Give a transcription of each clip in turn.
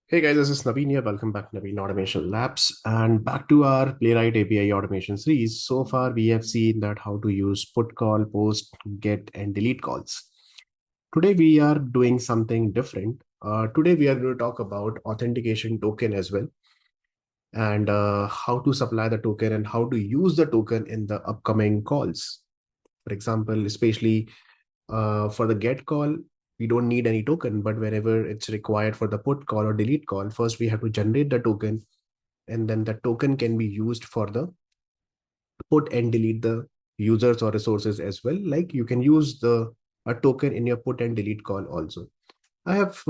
Hey guys, this is Naveen here. Welcome back to Naveen Automation Labs and back to our Playwright API automation series. So far, we have seen that how to use put call, post, get, and delete calls. Today, we are doing something different. Today, we are going to talk about authentication token as well and how to supply the token and how to use the token in the upcoming calls. For example, especially for the get call, we don't need any token, but whenever it's required for the put call or delete call, first we have to generate the token, and then the token can be used for the put and delete the users or resources as well. Like you can use the a token in your put and delete call also. I have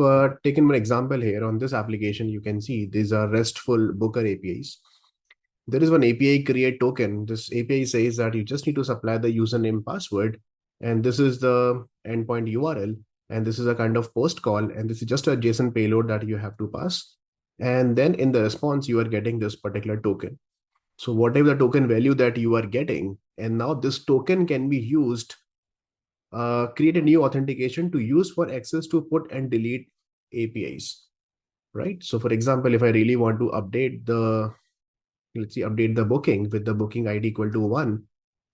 taken one example here on this application. You can see these are RESTful Booker APIs. There is one API create token. This API says that you just need to supply the username password, and this is the endpoint URL, and this is a kind of post call, and this is just a JSON payload that you have to pass. And then in the response, you are getting this particular token. So whatever the token value that you are getting, and now this token can be used, create a new authentication to use for access to put and delete APIs, right? So for example, if I really want to update the, let's see, update the booking with the booking ID equal to 1,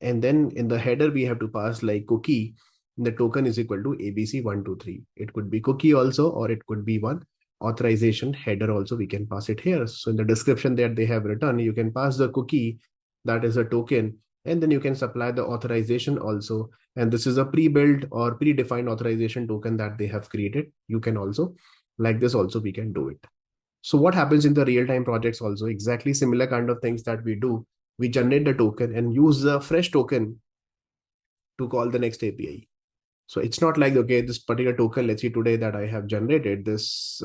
and then in the header, we have to pass like cookie, the token is equal to ABC123. It could be cookie also, or it could be one authorization header also, we can pass it here. So in the description that they have written, you can pass the cookie, that is a token, and then you can supply the authorization also. And this is a pre-built or predefined authorization token that they have created. You can also, like this also, we can do it. So what happens in the real-time projects also, exactly similar kind of things that we do. We generate the token and use the fresh token to call the next API. So it's not like, okay, this particular token, let's see today that I have generated this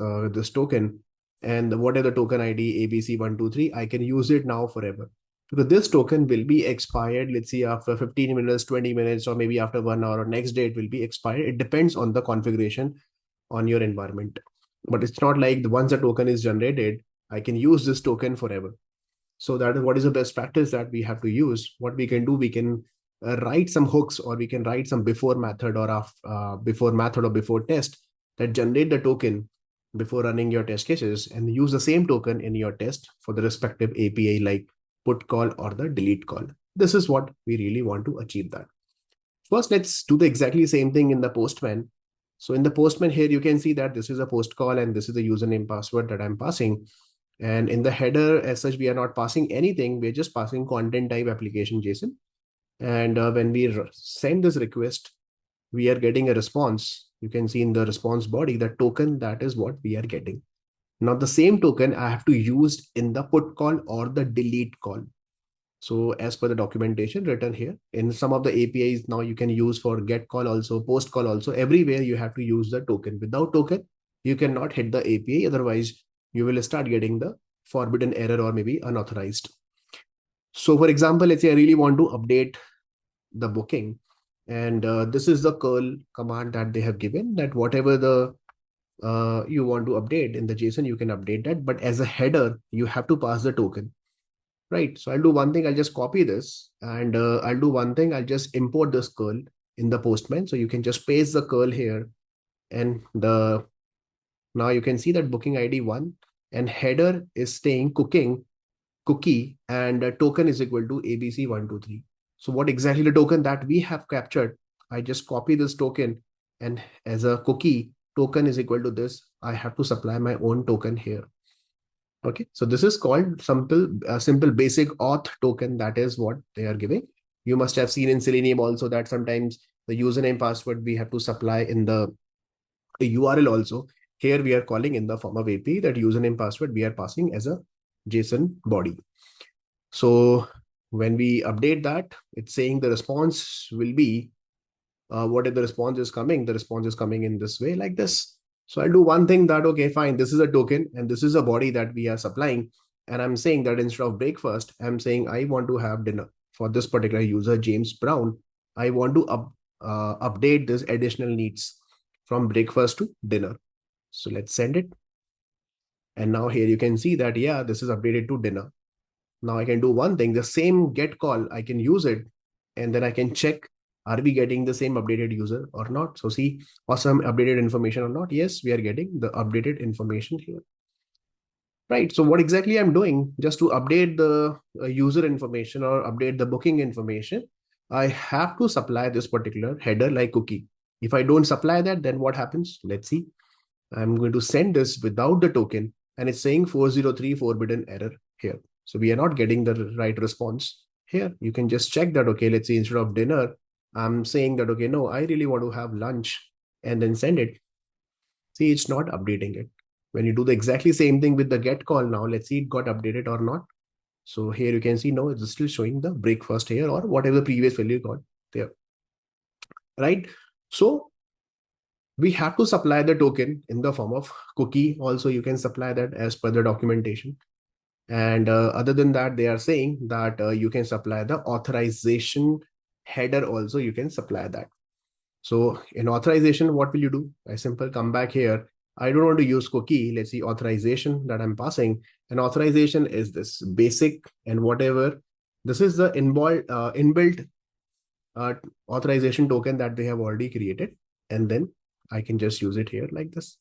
token, and what is the token ID ABC123, I can use it now forever. Because this token will be expired, let's see, after 15 minutes, 20 minutes, or maybe after 1 hour, or next day it will be expired. It depends on the configuration on your environment. But it's not like once a token is generated, I can use this token forever. So that is what is the best practice that we have to use. What we can do, we can write some hooks, or we can write some before method or before method or before test that generate the token before running your test cases, and use the same token in your test for the respective API like put call or the delete call. This is what we really want to achieve that. First, let's do the exactly same thing in the Postman. So in the Postman here, you can see that this is a post call and this is the username password that I'm passing. And in the header, as such, we are not passing anything. We're just passing content type application JSON. And when we send this request, we are getting a response. You can see in the response body, the token, that is what we are getting. Now, the same token I have to use in the put call or the delete call. So as per the documentation written here, in some of the APIs now you can use for get call also, post call also, everywhere you have to use the token. Without token, you cannot hit the API. Otherwise, you will start getting the forbidden error or maybe unauthorized. So for example, let's say I really want to update the booking. And this is the curl command that they have given, that whatever the you want to update in the JSON, you can update that. But as a header, you have to pass the token. Right. So I'll do one thing. I'll just copy this, and I'll do one thing. I'll just import this curl in the Postman. So you can just paste the curl here, and now you can see that booking ID 1 and header is staying cookie, and token is equal to ABC123. So what exactly the token that we have captured? I just copy this token, and as a cookie, token is equal to this. I have to supply my own token here. Okay, so this is called simple basic auth token. That is what they are giving. You must have seen in Selenium also that sometimes the username password we have to supply in the URL also. Here we are calling in the form of API that username password we are passing as a JSON body. So when we update that, it's saying the response will be what if the response is coming? The response is coming in this way, like this. So I'll do one thing that, okay, fine, this is a token and this is a body that we are supplying. And I'm saying that instead of breakfast, I'm saying I want to have dinner for this particular user, James Brown. I want to update this additional needs from breakfast to dinner. So let's send it. And now here you can see that, yeah, this is updated to dinner. Now I can do one thing, the same get call, I can use it, and then I can check, are we getting the same updated user or not? So see, awesome updated information or not? Yes, we are getting the updated information here. right? So what exactly I'm doing, just to update the user information or update the booking information, I have to supply this particular header like cookie. If I don't supply that, then what happens? Let's see. I'm going to send this without the token, and it's saying 403 forbidden error here. So we are not getting the right response here. You can just check that, okay, let's say instead of dinner, I'm saying that, okay, no, I really want to have lunch, and then send it. See, it's not updating it. When you do the exactly same thing with the get call now, let's see it got updated or not. So here you can see, no, it's still showing the breakfast here or whatever the previous value got there, right? So we have to supply the token in the form of cookie. Also, you can supply that as per the documentation. And other than that, they are saying that you can supply the authorization header also, you can supply that. So in authorization, what will you do? I simple come back here. I don't want to use cookie. Let's see authorization that I'm passing. And authorization is this basic and whatever. This is the inbuilt uh, authorization token that they have already created. And then I can just use it here like this.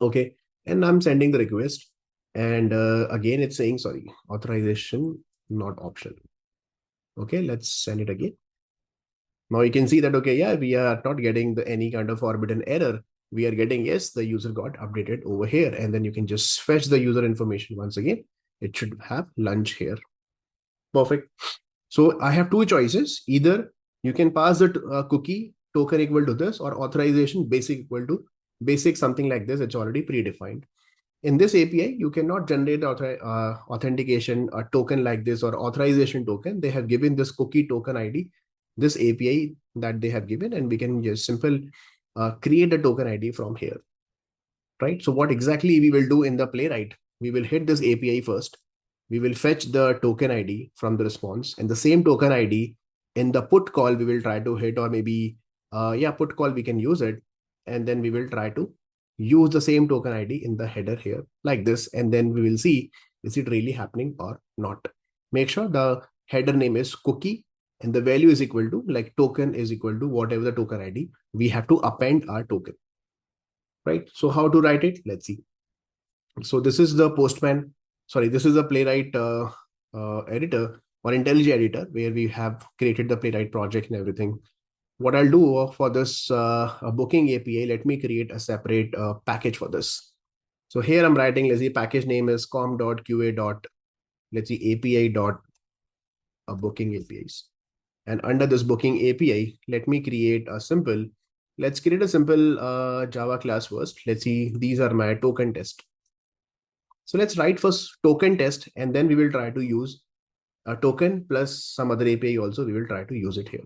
Okay. And I'm sending the request. And again, it's saying, sorry, authorization, not option. Okay, let's send it again. Now you can see that, okay, yeah, we are not getting any kind of forbidden error. We are getting, yes, the user got updated over here. And then you can just fetch the user information once again. It should have lunch here. Perfect. So I have two choices. Either you can pass the cookie token equal to this, or authorization basic equal to basic, something like this. It's already predefined. In this API, you cannot generate authentication a token like this or authorization token. They have given this cookie token ID, this API that they have given, and we can just simple create a token ID from here, right? So what exactly we will do in the Playwright? We will hit this API first. We will fetch the token ID from the response, and the same token ID in the put call we will try to hit, or maybe yeah, put call we can use it, and then we will try to use the same token ID in the header here like this, and then we will see is it really happening or not. Make sure the header name is cookie and the value is equal to like token is equal to whatever the token ID. We have to append our token, right? So how to write it? Let's see. So this is the Postman. Sorry, this is the Playwright editor or IntelliJ editor where we have created the Playwright project and everything. What I'll do for this booking API, let me create a separate package for this. So here I'm writing, let's see, package name is com.qa. Let's see, API dot booking APIs. And under this booking API, let me create a simple, let's create a simple Java class first. Let's see, these are my token test. So let's write first token test, and then we will try to use a token plus some other API also. We will try to use it here.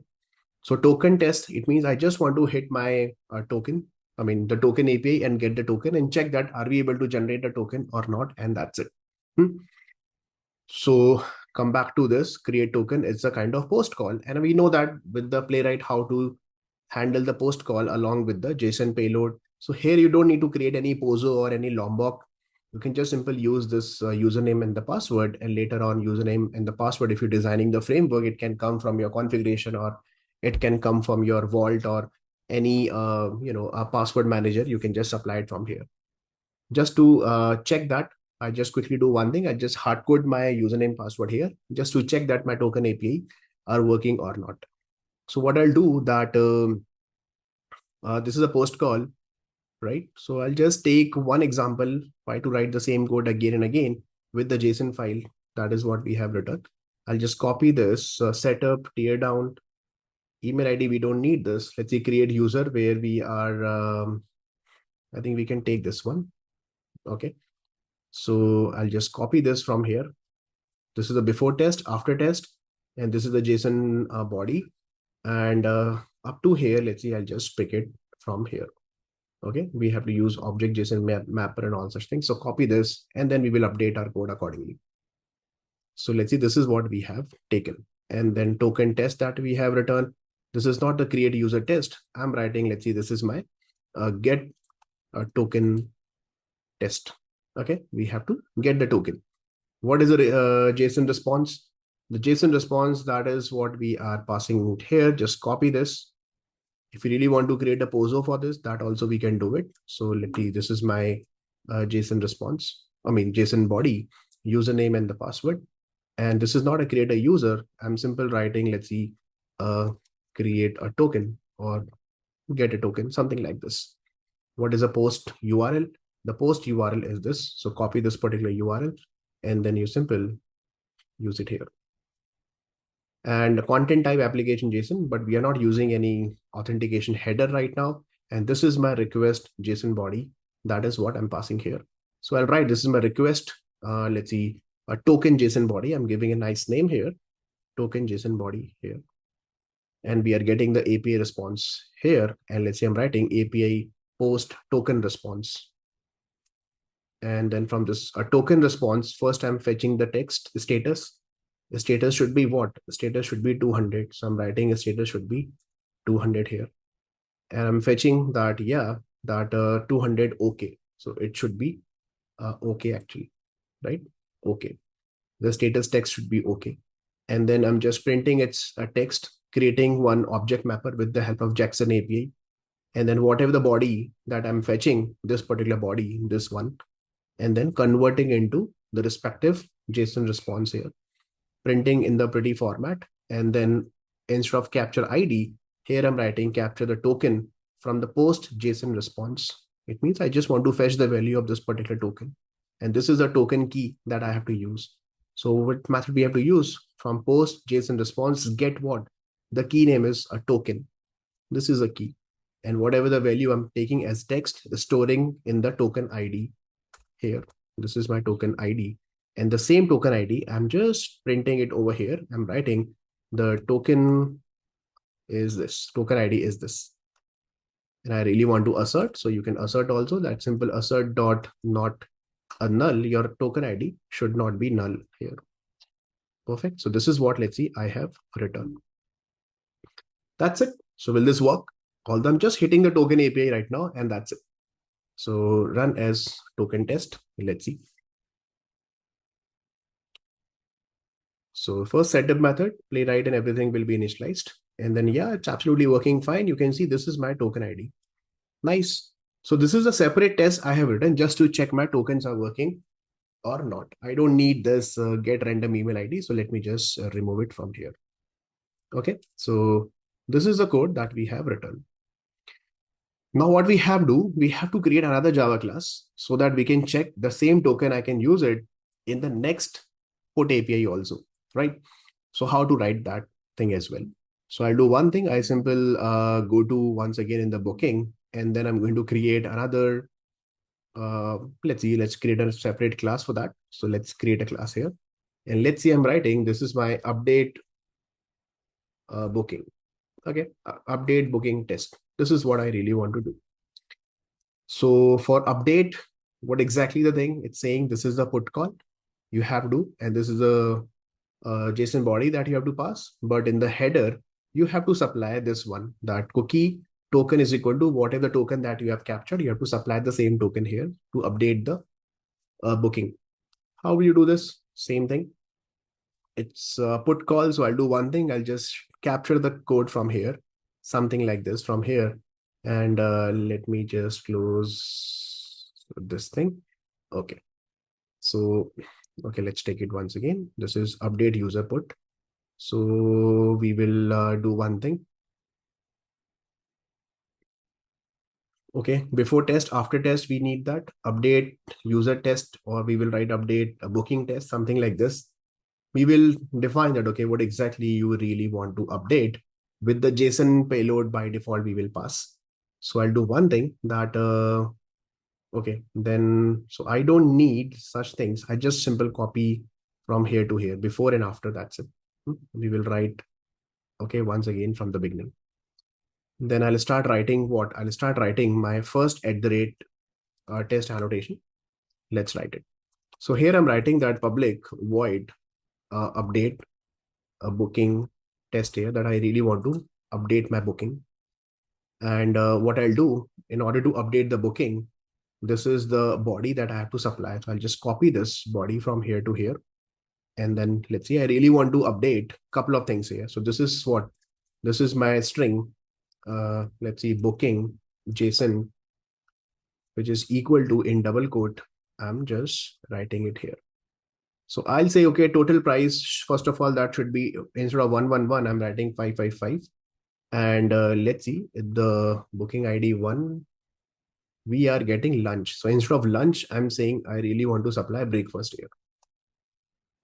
So token test, it means I just want to hit my token, I mean the token API, and get the token and check that are we able to generate a token or not, and that's it. So come back to this create token. It's a kind of post call, and we know that with the Playwright how to handle the post call along with the JSON payload. So here you don't need to create any POSO or any Lombok. You can just simply use this username and the password, and later on username and the password. If you're designing the framework, it can come from your configuration, or it can come from your vault, or any a password manager. You can just apply it from here. Just to check that, I just quickly do one thing. I just hard code my username password here just to check that my token API are working or not. So what I'll do that this is a post call, right? So I'll just take one example, try to write the same code again and again with the JSON file. That is what we have written. I'll just copy this, setup, tear down, email ID. We don't need this. Let's say create user where we are, I think we can take this one. Okay. So I'll just copy this from here. This is the before test, after test, and this is the JSON body. And up to here, let's see, I'll just pick it from here. Okay, we have to use object JSON mapper and all such things. So copy this, and then we will update our code accordingly. So let's see, this is what we have taken. And then token test that we have returned. This is not the create user test. I'm writing, let's see, this is my get token test. Okay, we have to get the token. What is the JSON response? The JSON response, that is what we are passing here. Just copy this. If you really want to create a POSO for this, that also we can do it. So let's see, this is my JSON response. JSON body, username and the password. And this is not a create a user. I'm simple writing, let's see, create a token or get a token, something like this. What is a post URL? The post URL is this. So copy this particular URL and then you simple use it here. And content type application JSON, but we are not using any authentication header right now. And this is my request JSON body. That is what I'm passing here. So I'll write, this is my request. Let's see, a token JSON body. I'm giving a nice name here, token JSON body here. And we are getting the API response here. And let's say I'm writing API post token response. And then from this a token response, first I'm fetching the text status. The status should be what? The status should be 200. So I'm writing a status should be 200 here. And I'm fetching that, yeah, that 200 okay. So it should be okay actually, right? Okay. The status text should be okay. And then I'm just printing its text, creating one object mapper with the help of Jackson API. And then whatever the body that I'm fetching, this particular body, this one, and then converting into the respective JSON response here, printing in the pretty format. And then instead of capture ID, here I'm writing capture the token from the post JSON response. It means I just want to fetch the value of this particular token. And this is a token key that I have to use. So what method we have to use from post JSON response, get what? The key name is a token. This is a key. And whatever the value I'm taking as text, storing in the token ID here. This is my token ID. And the same token ID, I'm just printing it over here. I'm writing the token is this, token ID is this. And I really want to assert. So you can assert also that simple assert dot not a null. Your token ID should not be null here. Perfect. So this is what, let's see, I have written. That's it. So will this work? Although I'm just hitting the token API right now, and that's it. So run as token test. Let's see. So first setup method, Playwright and everything will be initialized. And then, yeah, it's absolutely working fine. You can see this is my token ID. Nice. So this is a separate test I have written just to check my tokens are working or not. I don't need this get random email ID. So let me just remove it from here. Okay. So this is the code that we have written. Now what we have to create another Java class so that we can check the same token. I can use it in the next put API also, right? So how to write that thing as well. So I'll do one thing. I simple go to once again in the booking, and then I'm going to create another. Let's create a separate class for that. So let's create a class here. And let's see, I'm writing, this is my update booking. Okay, update booking test. This is what I really want to do. So for update, what exactly the thing? It's saying this is the put call you have to, and this is a JSON body that you have to pass. But in the header, you have to supply this one, that cookie token is equal to whatever the token that you have captured. You have to supply the same token here to update the booking. How will you do this? Same thing. It's put call. So I'll do one thing. I'll just capture the code from here, something like this from here. And let me just close this thing. Okay. So, okay, let's take it once again. This is update user put. So we will do one thing. Okay, before test, after test, we need that update user test, or we will write update a booking test, something like this. We will define that, okay, what exactly you really want to update with the JSON payload by default we will pass. So I'll do one thing that, okay, then, so I don't need such things. I just simple copy from here to here, before and after, that's it. We will write, okay, once again from the beginning. Then I'll start writing what? I'll start writing my first test annotation. Let's write it. So here I'm writing that public void update a booking test here, that I really want to update my booking. And what I'll do in order to update the booking, this is the body that I have to supply. So I'll just copy this body from here to here. And then let's see, I really want to update a couple of things here. So this is what? This is my string. Let's see, booking JSON, which is equal to in double quote I'm just writing it here. So I'll say, okay, total price, first of all, that should be, instead of 111, I'm writing 555. And let's see, the booking ID 1, we are getting lunch. So instead of lunch, I'm saying I really want to supply breakfast here.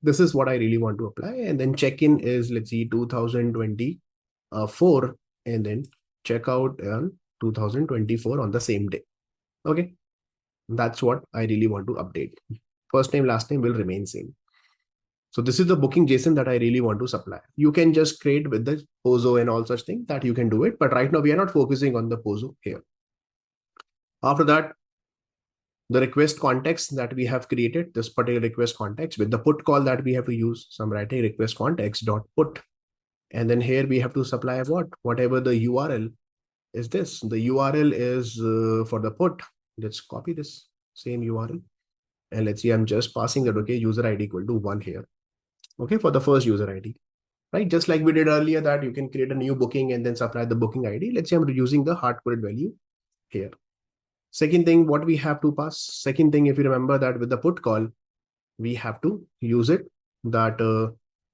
This is what I really want to apply. And then check-in is, let's see, 2024, and then checkout on 2024 on the same day. Okay, that's what I really want to update. First name, last name will remain same. So this is the booking JSON that I really want to supply. You can just create with the POSO and all such things that you can do it. But right now we are not focusing on the POSO here. After that, the request context that we have created, this particular request context with the put call that we have to use. So I'm writing request context dot put. And then here we have to supply what? Whatever the URL is this. The URL is for the put. Let's copy this same URL. And let's see, I'm just passing that, okay, user ID equal to 1 here. Okay, for the first user ID. Right? Just like we did earlier that you can create a new booking and then supply the booking ID. Let's say I'm using the hard-coded value here. Second thing, what we have to pass. Second thing, if you remember that with the put call, we have to use it that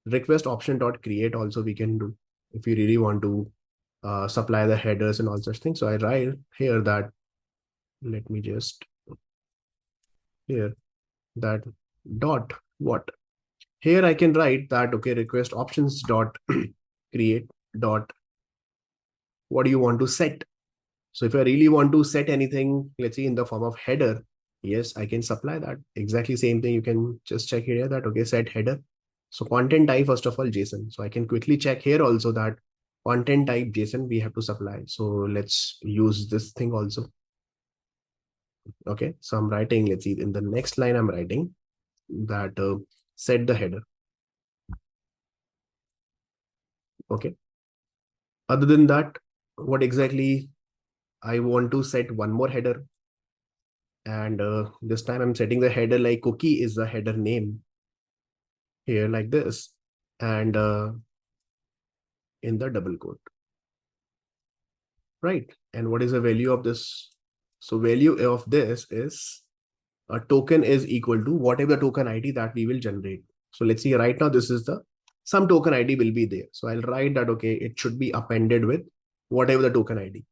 request option dot create also we can do if you really want to supply the headers and all such things. So I write here that, let me just here that dot what here I can write that, okay, request options dot create dot what do you want to set. So if I really want to set anything, let's say in the form of header, yes, I can supply that. Exactly same thing. You can just check here that, okay, set header. So content type, first of all, JSON. So I can quickly check here also that content type JSON we have to supply. So let's use this thing also. Okay, so I'm writing, let's see, in the next line, I'm writing that set the header. Okay. Other than that, what exactly I want to set one more header. And this time I'm setting the header like cookie is the header name here like this. And in the double quote. Right. And what is the value of this? So value of this is a token is equal to whatever token ID that we will generate. So let's see right now, this is the some token ID will be there. So I'll write that, okay, it should be appended with whatever the token ID.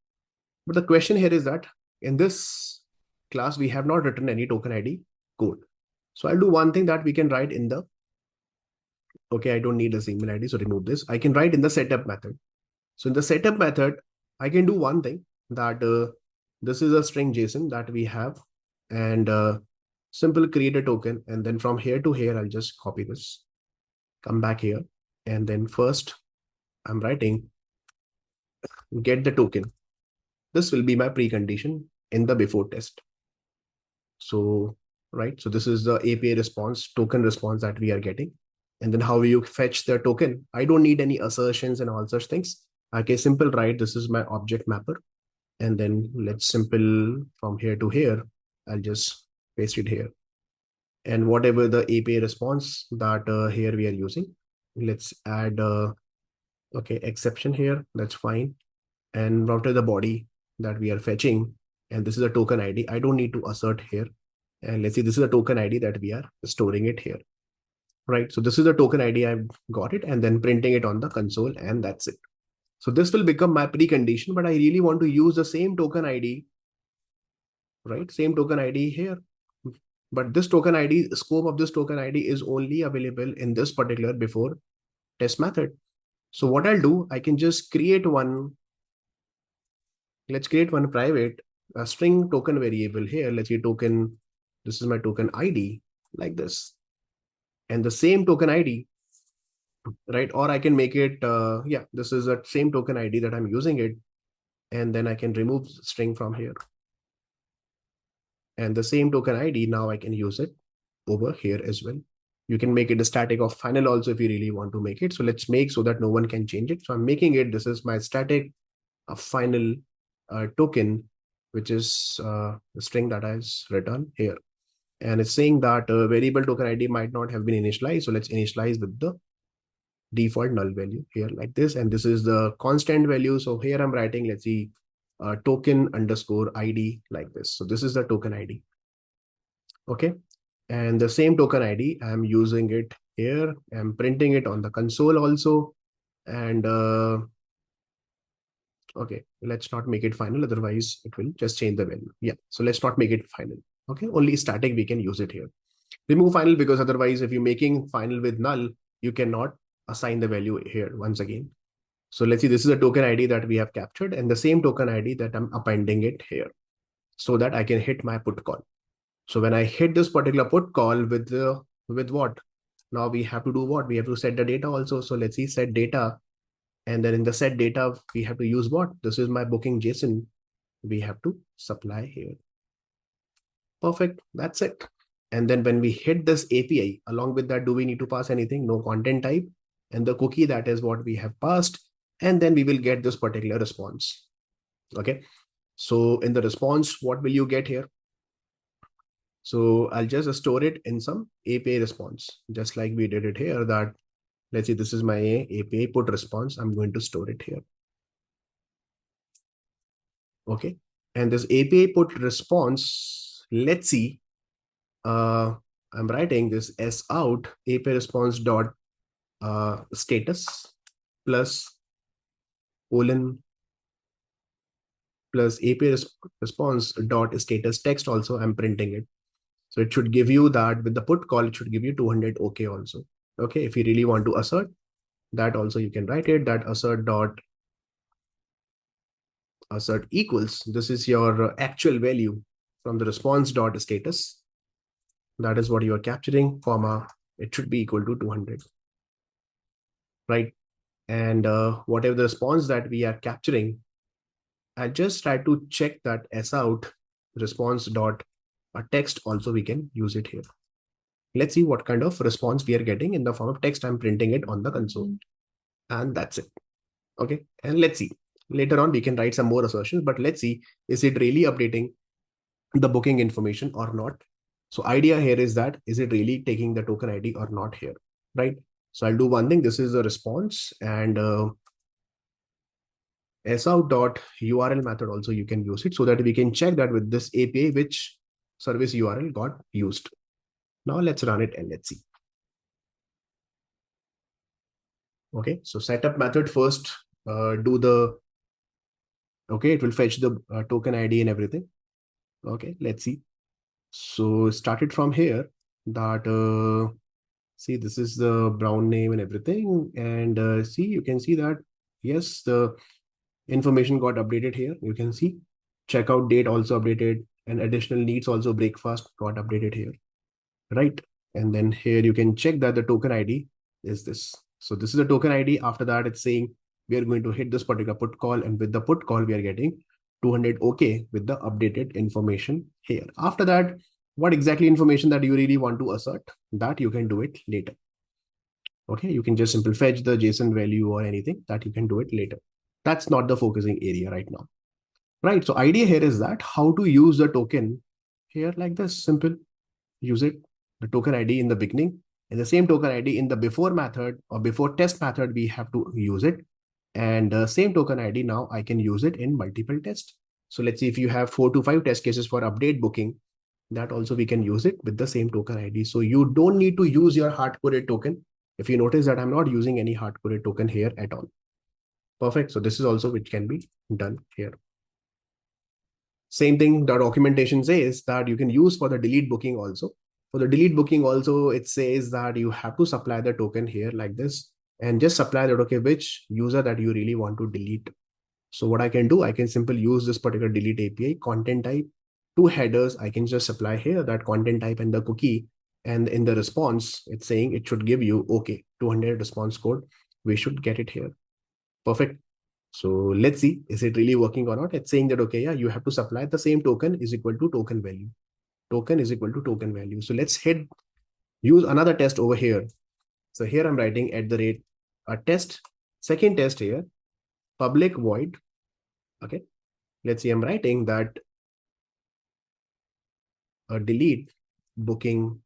But the question here is that in this class, we have not written any token ID code. So I'll do one thing that we can write in the, okay, I don't need a email ID, so remove this. I can write in the setup method. So in the setup method, I can do one thing that this is a string JSON that we have, and simple create a token. And then from here to here, I'll just copy this, come back here. And then first I'm writing get the token. This will be my precondition in the before test. So, right. So this is the API response, token response that we are getting. And then how you fetch the token. I don't need any assertions and all such things. Okay, simple, right? This is my object mapper. And then let's simple from here to here. I'll just paste it here. And whatever the API response that here we are using, let's add, okay, exception here. That's fine. And router the body that we are fetching. And this is a token ID. I don't need to assert here. And let's see, this is a token ID that we are storing it here. Right. So this is the token ID. I've got it and then printing it on the console, and that's it. So this will become my precondition, but I really want to use the same token ID, right? Same token ID here. But this token ID, scope of this token ID is only available in this particular before test method. So what I'll do, I can just create one. Let's create one private string token variable here. Let's say token. This is my token ID like this. And the same token ID, right? Or I can make it, yeah, this is the same token ID that I'm using it. And then I can remove string from here. And the same token ID, now I can use it over here as well. You can make it a static of final also if you really want to make it. So let's make so that no one can change it. So I'm making it, this is my static final token, which is the string that is written here. And it's saying that variable token ID might not have been initialized. So let's initialize with the default null value here like this. And this is the constant value. So here I'm writing, let's see, token underscore ID like this. So this is the token ID. Okay. And the same token ID, I'm using it here. I'm printing it on the console also. And okay, let's not make it final. Otherwise, it will just change the value. Yeah. So let's not make it final. Okay. Only static, we can use it here. Remove final because otherwise, if you're making final with null, you cannot assign the value here once again. So let's see, this is a token ID that we have captured and the same token ID that I'm appending it here so that I can hit my put call. So when I hit this particular put call with what? Now we have to do what? We have to set the data also. So let's see, set data. And then in the set data, we have to use what? This is my booking JSON. We have to supply here. Perfect. That's it. And then when we hit this API, along with that, do we need to pass anything? No content type. And the cookie, that is what we have passed. And then we will get this particular response. Okay. So in the response, what will you get here? So I'll just store it in some API response, just like we did it here that, let's see, this is my API put response. I'm going to store it here. Okay. And this API put response, let's see, I'm writing this s out API response dot status plus colon plus API response dot status text also. I'm printing it. So it should give you that with the put call, it should give you 200 OK also. Okay. If you really want to assert that also, you can write it that assert dot assert equals. This is your actual value from the response dot status. That is what you are capturing, comma, it should be equal to 200. Right. And whatever the response that we are capturing, I just try to check that s out response dot a text also we can use it here. Let's see what kind of response we are getting in the form of text. I'm printing it on the console. And that's it. Okay. And let's see. Later on, we can write some more assertions, but let's see, is it really updating the booking information or not? So idea here is that, is it really taking the token ID or not here? Right. So I'll do one thing. This is a response and sout.url method also you can use it so that we can check that with this API, which service URL got used. Now let's run it and let's see. Okay, so setup method first, okay, it will fetch the token ID and everything. Okay, let's see. So started from here that, see, this is the brown name and everything. And see, you can see that, yes, the information got updated here. You can see checkout date also updated and additional needs also breakfast got updated here. Right. And then here you can check that the token ID is this. So this is the token ID. After that, it's saying we are going to hit this particular put call. And with the put call, we are getting 200 OK with the updated information here. After that, what exactly information that you really want to assert, that you can do it later. Okay, you can just simply fetch the JSON value or anything that you can do it later. That's not the focusing area right now. Right. So idea here is that how to use the token here like this. Simple. Use it, the token ID in the beginning, and the same token ID in the before method or before test method, we have to use it. And same token ID, now I can use it in multiple tests. So let's see, if you have 4 to 5 test cases for update booking, that also we can use it with the same token ID. So you don't need to use your hard-coded token. If you notice that I'm not using any hard-coded token here at all. Perfect. So this is also which can be done here. Same thing, the documentation says that you can use for the delete booking also. For the delete booking also, it says that you have to supply the token here like this and just supply that, okay, which user that you really want to delete. So what I can do, I can simply use this particular delete API content type, 2 headers. I can just supply here that content type and the cookie. And in the response, it's saying it should give you, okay, 200 response code. We should get it here. Perfect. So let's see, is it really working or not? It's saying that, okay, yeah, you have to supply the same token is equal to token value. Token is equal to token value. So let's use another test over here. So here I'm writing at the rate a test, second test here, public void. Okay. Let's see, I'm writing that a delete booking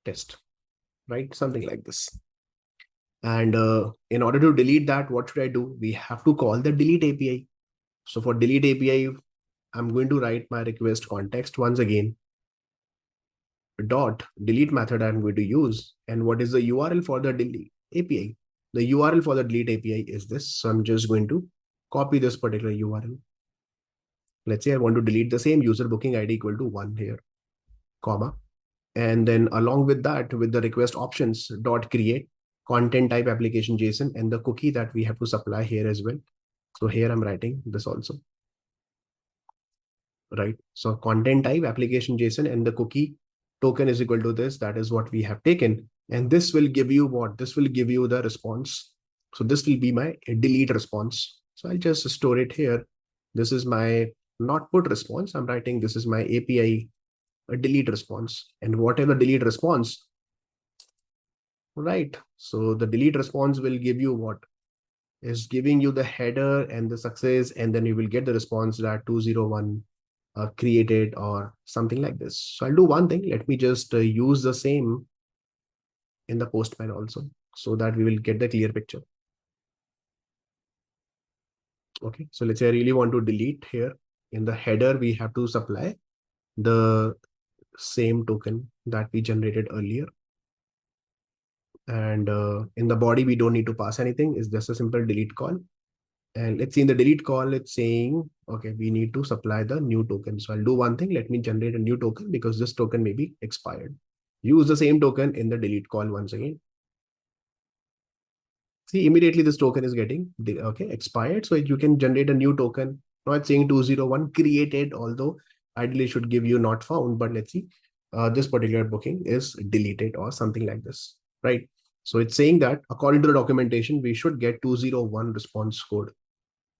test, right? Something like this. And in order to delete that, what should I do? We have to call the delete API. So for delete API, I'm going to write my request context once again. dot delete method I'm going to use, and what is the URL for the delete API. The URL for the delete API is this. So I'm just going to copy this particular URL. Let's say I want to delete the same user booking ID equal to 1 here, comma. And then along with that, with the request options dot create content type application JSON and the cookie that we have to supply here as well. So here I'm writing this also, right? So content type application JSON and the cookie token is equal to this. That is what we have taken. And this will give you what? This will give you the response. So this will be my delete response. So I'll just store it here. This is my not put response. I'm writing this is my API a delete response, and whatever delete response, right? So the delete response will give you what is giving you the header and the success, and then you will get the response that 201 created or something like this. So I'll do one thing. Let me just use the same in the Postman also, so that we will get the clear picture. Okay, so let's say I really want to delete here. In the header, we have to supply the same token that we generated earlier. And in the body, we don't need to pass anything. It's just a simple delete call. And let's see in the delete call, it's saying, okay, we need to supply the new token. So I'll do one thing. Let me generate a new token because this token may be expired. Use the same token in the delete call once again. See, immediately this token is getting expired. So you can generate a new token. Now it's saying 201 created, although ideally should give you not found, but let's see. This particular booking is deleted or something like this, right? So it's saying that according to the documentation, we should get 201 response code.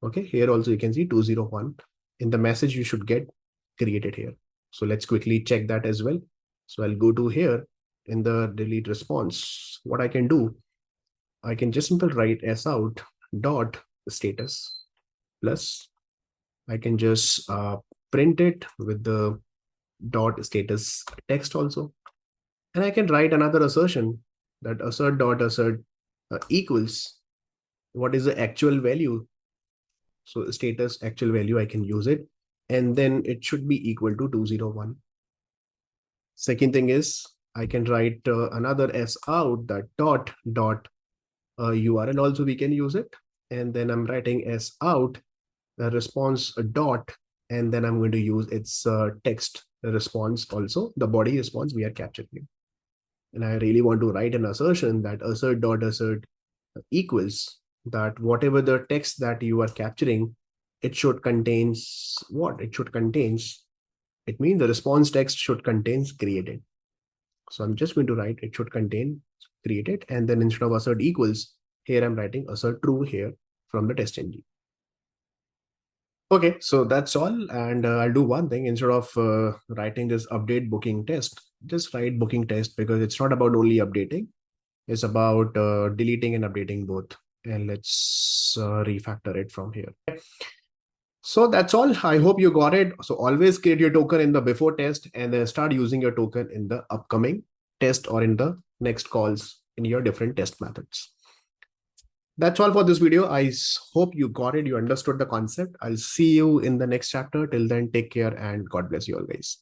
Okay, here also you can see 201 in the message you should get created here. So let's quickly check that as well. So I'll go to here in the delete response. What I can do, I can just simply write s out dot status plus I can just print it with the dot status text also. And I can write another assertion that assert dot assert equals what is the actual value. So status actual value, I can use it. And then it should be equal to 201. Second thing is I can write another s out that dot URL also we can use it. And then I'm writing s out the response dot, and then I'm going to use its text response also, the body response we are capturing. And I really want to write an assertion that assert dot assert equals that whatever the text that you are capturing, it should contains what? It should contains, it means the response text should contains created. So I'm just going to write it should contain created, and then instead of assert equals, here I'm writing assert true here from the test ng. Okay, so that's all. And I'll do one thing. Instead of writing this update booking test, just write booking test, because it's not about only updating. It's about deleting and updating both. And let's refactor it from here. So that's all. I hope you got it. So always create your token in the before test and then start using your token in the upcoming test or in the next calls in your different test methods. That's all for this video. I hope you got it. You understood the concept. I'll see you in the next chapter. Till then, take care and God bless you all guys.